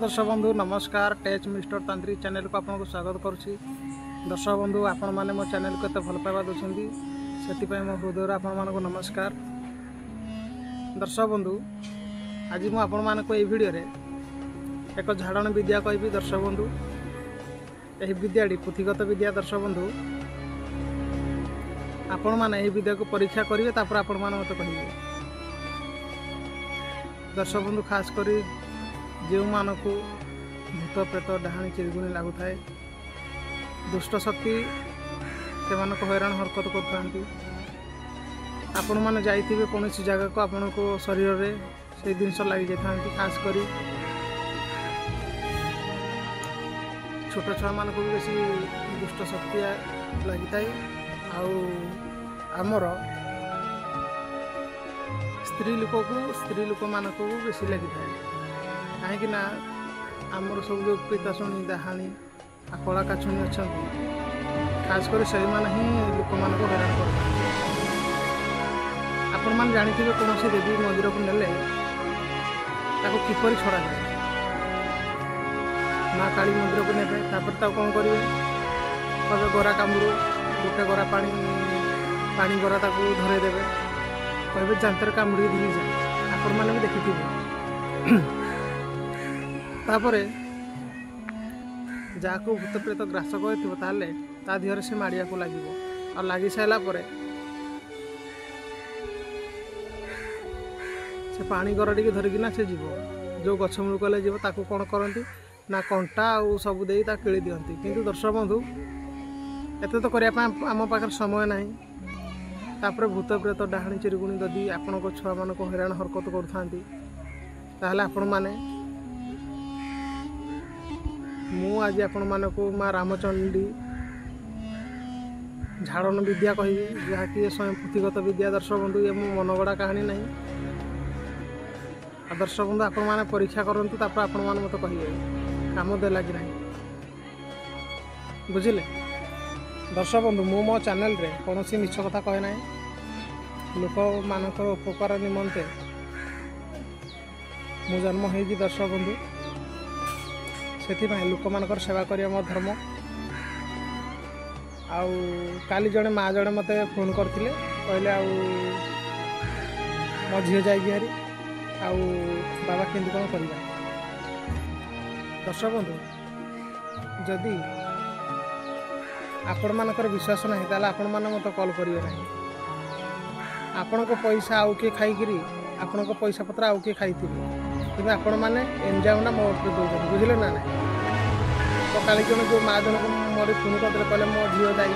दर्शक बंधु नमस्कार। टेच मिस्टर तांत्रिक चैनल को आपको स्वागत करुच्ची। दर्शक बंधु आपण मैंने मो चैनल को एत भल पाइबा दूसरी से मो हृदय आपण मानक नमस्कार। दर्शक बंधु आज मुझे आपण मानक ये वीडियो रे एक झाड़न विद्या कहबी। दर्शक बंधु यही विद्याटी पुथिगत विद्या। दर्शक बंधु आपण मैंने यही विद्या को परीक्षा करेंगे तापर आपण मैंने मत कहे। दर्शक बंधु खास करी जो मानक भूत प्रेत डाहाणी चिरगुणी लगु थाए दुष्ट शक्ति से हैरान हरकत करते आपण मैंने जाइए कौन जगह को आपण को शरीर में से जिनस लगी जाती। खास करी छोट छुआ मान को भी बेसी दुष्ट शक्ति लगी थाए। आमर स्त्री लोक मानक बेसी लगी थाए कहीं आमर सब जो प्रेताशुणी डाहाणी कला काछुणी अच्छा खास कर से लोक मान हैरान कर। आपण मैंने जानी कौन देवी मंदिर को नेले किपरि छड़ा जाए। माँ काली मंदिर को ने कौन करेंगे कहे गरा कामुड़ू गोटे गरा पानी गरा धरेदेवे कहे जानतर कामुड़ी धरी जाए। आपण मैंने भी देखी तापर जहाँ को भूत प्रेत ग्रास कर देहर से माड़िया को लगे और लगी सारापर से पानी गर टी धरिकिना से जीव जो गछ मूल जीव ताकू कौन करती ना कंटा आउ सब दे किली दिखती। किंतु दर्शक बंधु एत तो करने आम पाखे समय ना तापर भूत प्रेत डाहाणी चिरगुणी जदि आपण छुआ मान हैरान हरकत करुँता आपण मैंने मु आज आपण मानक माँ रामचंडी झाड़न विद्या कहि जहाँकि स्वयं पुथिगत विद्या। दर्शक बंधु ये मो मनगढ़ा कहानी नहीं। दर्शक बंधु आपण मैंने परीक्षा करंतु तापर आपण मैंने मत कहिए काम देला कि नहीं बुझिले। दर्शक बंधु मु मो चैनल रे कौन सी मिछ कथा कहे ना लोक मानकर उपकार निमंते मु जन्म हो। दर्शक बंधु से लोक मानकर सेवा करिया मो धर्म। आउ काली जड़े माँ जड़े मत फोन करते कहले मो झील जाए आउ बाबा केमती कौन करवा। दर्शक बंधु जदि आपण मानकर विश्वास ना ताले आपण मान मत कॉल करिवे ना। आपण को पैसा आउ के खाई आपण को पैसा पत्र आउ के खाई कि आपण मैंने एंजाम मो दौरान बुझे ना ना। तो काली जन जो माँ जन को मोर फोन करते कहले मो झील जाए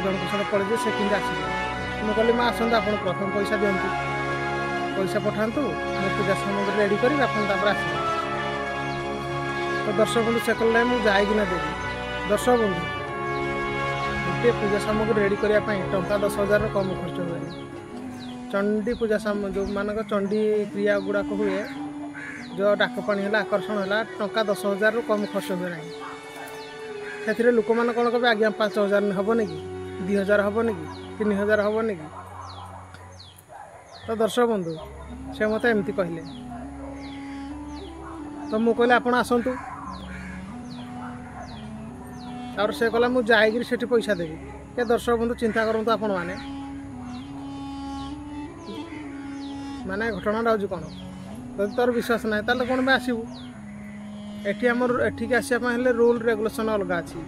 जन को पड़े से कि आस मुझे कहली माँ आसत आप प्रथम पैसा दिंतु पैसा पठातु मैं पूजा सामग्री रेडी करी आप आस। तो दर्शक बंधु से कहले मुझे जाइना देवी। दर्शक बंधु गोटे पूजा सामग्री रेडी करने टंका 10,000 कम खर्च हुए। चंडी पूजा जो मानक चंडी क्रिया गुड़ाक हुए जो डाकपाणी है आकर्षण है टंका 10,000 कम खर्च हुए ना। से लोक मैंने कौन कहे आज्ञा 5,000 हेनी कि 2,000 हेनी कि 3,000 हेनी कि। तो दर्शक बंधु से मत एमती कहले तो मुझे कहले आप आसतु और से कहला मुझे जाइए से पैसा देवी। ये दर्शक बंधु चिंता करूँ आपण माने घटना हूँ कौन जब तोर विश्वास ना ताले कौन भी आसबू। एटी आमर एठिक आसवाई रूल रेगुलेसन अलग अच्छी।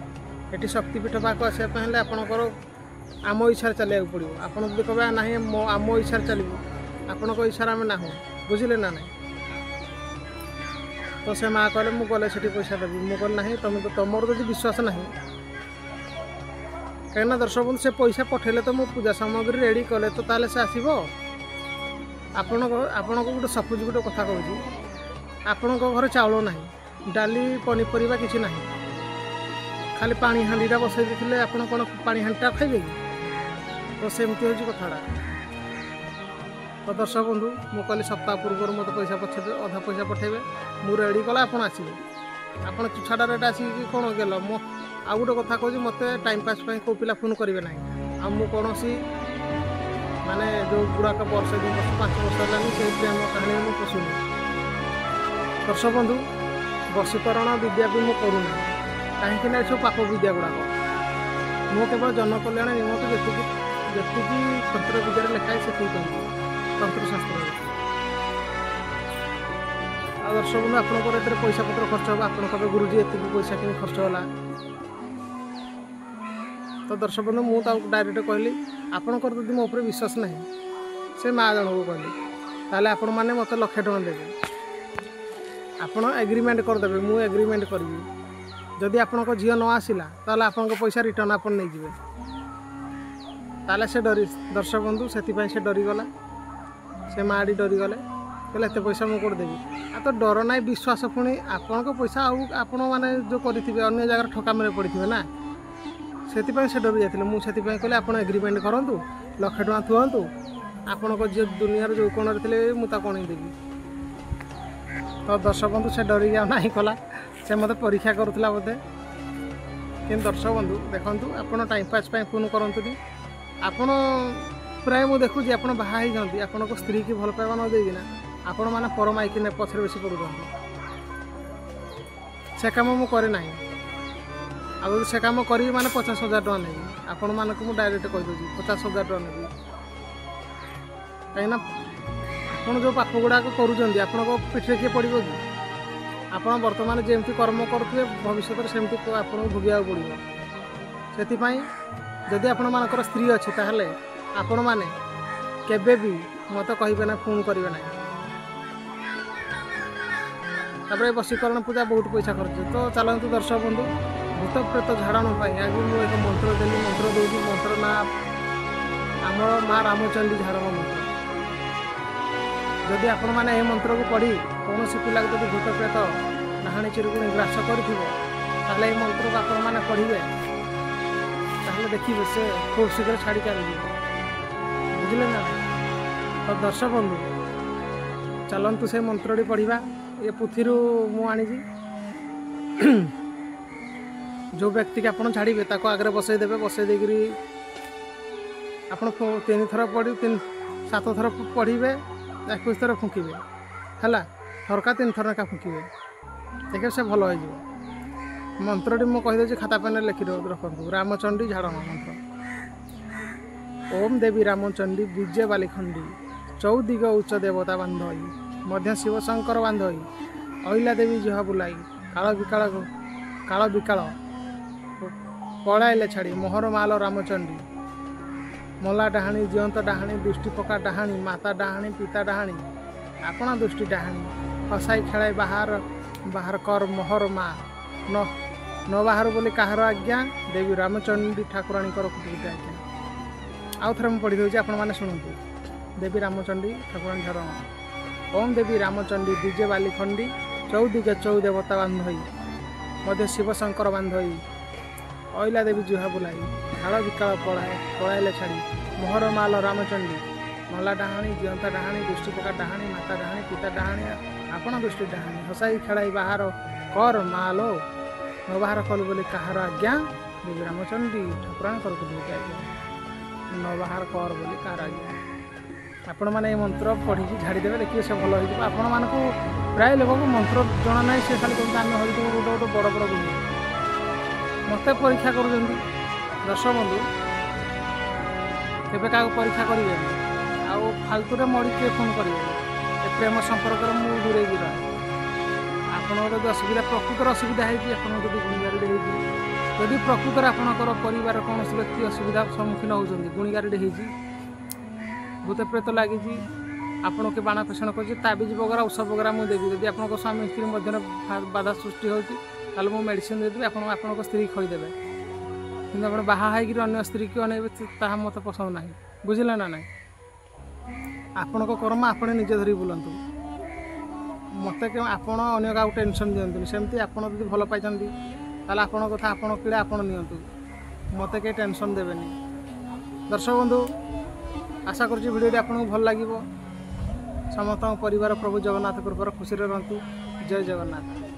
एटी शक्तिपीठ पाक आसवाई आपणकर आम इच्छा चलिया पड़ो। आपड़ जब कहे ना आम इच्छा चलू आपण इच्छा आम ना बुझे ना ना। तो से माँ कहले मुझे गले से पैसा देवी मुझे कहली ना तुम तो तुम जो विश्वास ना कहीं दर्शक बंधु से पैसा पठेले तो मुझे पूजा सामग्री रेडी कले तो ताले से आसब। आपण को गोटे सपोज गोटे कथा कहूँ आपण घर चाउल ना डाली पनीपरिया किसी ना खाली पानी हांडीटा बसई देते आप कौन पानी हांडीटा खाइबे कि। तो सेमती हूँ कथाटा। तो दर्शक बंधु मुझे कहली सप्ताह पूर्व मत पैसा पठे अधा पैसा पठेबे मु रेडी कला आप आसबे। आप छाड़ा रेट आसिक कौन गल मो आ गोटे कथा कहूँ मत टाइम पास कौ पिला फोन करेंगे ना आ कौन माने जो गुड़ाक वर्ष 2 वर्ष 5 वर्ष है से कहानी मुझे पशुनी। दर्शक बंधु वशीकरण विद्या भी मुझे करूना कहीं सब पाप विद्या गुड़ाक मु केवल जनकल्याण निमंत्रण जी तंत्र विद्या लिखाई से तंत्रशास्त्र दर्शक बंधु आपंकर पैसा पत्र खर्च हो आप गुरुजी एति पैसा कि खर्च होला तो दर्शक बंधु मुझे डायरेक्ट कहली आपंकर जब मो उपर विश्वास ना से माँ जन को कहली ताले आपण मैंने मत 1,00,000 टଙ୍କା देवे आपण एग्रीमेंट करदे मु एग्रीमेंट करी जदि आपण झील न आसला ताले आपण पैसा रिटर्न आप नहीं जाए ताले से डरी दर्शक बंधु से डरीगला से माँ डरीगले कहले एत पैसा मुझे कौट देवी आ तो डर ना विश्वास पुणी आपण पैसा आपण मैंने जो करेंगे अन्य जगह ठकामी पड़े ना से डरी जाते मुझे कहले आप एग्रीमेंट करूँ 1,00,000 टଙ୍କା थुआंतु आपण जी दुनिया जो कोण थे मुझे कण देवी तो दर्शक बंधु से डरी ना कला से मत परीक्षा करूला बोधे कि दर्शक बंधु देखूँ आप टाइम पास फोन करतुनि आपण प्राय मुझे देखुची आप बाहर जाती आपण स्त्री की भल पाइबा न देना आपण मैंने पर माइकी पछरे बेसी पड़ुं से कम मुझे ना आगे से कम करी माने 50,000 टଙ୍କା नेबी आपण मानक मु डायरेक्ट कहीदे 50,000 टଙ୍କା नेबी कहीं आप जो पाप गुड़ाक करुँच आप पिठे किए पड़ो कि आप बर्तमान जमी कर्म करुवे भविष्य सेमती आपको भोगिया पड़ो से जदि आपण मानकर स्त्री अच्छी ताहले आपण मैंने केबे भी मत कहे ना फोन करेंगे ना तापर वशीकरण पूजा बहुत पैसा खर्च तो चलतु दर्शक बंधु भूत प्रेत झाड़न आज मुझे एक मंत्र देली मंत्र दूसरी मंत्र ना आम माँ रामचंडी झाड़न मंत्र जदि आपण मैंने यह मंत्र को पढ़ी कौन पिला जब भूत प्रेत डाहाणी चिरुकुणी ग्रास कर मंत्र को आपण मैंने पढ़े देखिए से खूब शीघ्र छाड़ी चल बुझे ना तो दर्शक बंधु चलतु से मंत्रटी पढ़ा ये पुथी मुझे जो व्यक्ति के आप छाड़े ताको आगे बसईदे बसईदेक आप 3 थर पढ़ी 7 थर पढ़े 21 थर फुंकबे है थरका 3 थर का फुंकबे देखिए से भल हो मंत्रटी मुझे कहीदे खाता पेन लिखि रखु रामचंडी झाड़न मंत्र ओम देवी रामचंडी विजय बालिखंडी चौदिग उच्च देवता बांधई मध्य शिव शंकर बांधई अहिला देवी जुहा बुलाई काल विकाल पड़ाइले छाड़ी मोहर माल रामचंडी मला डाहाणी जीवंत डाहाणी दृष्टि पका डाहाणी माता डाहाणी पिता डाहाणी आपणा दृष्टि डाहाणी हसाई खेलाई बाहर कर मोहर माँ न बाहर बोली कहार आज्ञा देवी रामचंडी ठाकुराणी कुटी आज्ञा आउ थे मुझे पढ़ी दूसरी आपने शुणु देवी रामचंडी ठाकुराणी झरण ओम देवी रामचंडी विजय बालिखंडी चौदिग चौदेवता बांधई मध्य शिव शंकर बांधई अहिला देवी जुहा बुलाई झाड़ विकाल पड़ाइले छाड़ी मोहर माल रामचंडी मला डाहाणी जीवंता डाहाणी दृष्टि पका डाहाणी माता डाहाणी पिता डाहाणी आपण दृष्टि डाहाणी हसाई खेलाई बाहर कर मालो न बाहर कल बोली कहार आज्ञा देवी रामचंडी ठाकुराणी कुटी आज्ञा न बाहर कर बोली कहार आज्ञा आपण मैंने मंत्र पढ़ी झाड़ीदे देखिए से भल हो आपण मानक प्राय लोक मंत्र जना ना से खाली कहते आम हो गोटे गोटे बड़ बड़ गुरु मत परीक्षा कर दर्शक बंधु केवे क्या परीक्षा करेंगे आउ फालतू मड़ी किए फोन करेंगे प्रेम संपर्क मुझे दूरे रहा आपंकर जो असुविधा प्रकृतर असुविधा है गुणगारी होती प्रकृतर आपंकर परिवार कौन व्यक्ति असुविधा सम्मुखीन होती गुणगारी होती भूत प्रेत लगी आपण के बाण पेषण कर ताबिज वगैरह औषध वगैरह मुझे देवी जब आप स्वामी स्त्री मध्य बाधा सृष्टि होती मुझे मेडिसिन देदेवी आप स्त्री खईदेवे कि आप बाहर अन्य स्त्री की अनेबे ता मत पसंद ना बुझे ना ना आपण कर्म आपने निजे धरी बुलतु मत आपण अन्य क्या टेंशन दिखाँ सेमती आपड़ भल पाई ताल आपण कथा आपण पीड़ा आपण नियंतु मत कहीं टेंशन देवेनि दर्शक बंधु आशा करुँच भिडियो आपको भल लगे समस्त परिवार प्रभु जगन्नाथ कृपार खुशी रहतु जय जगन्नाथ।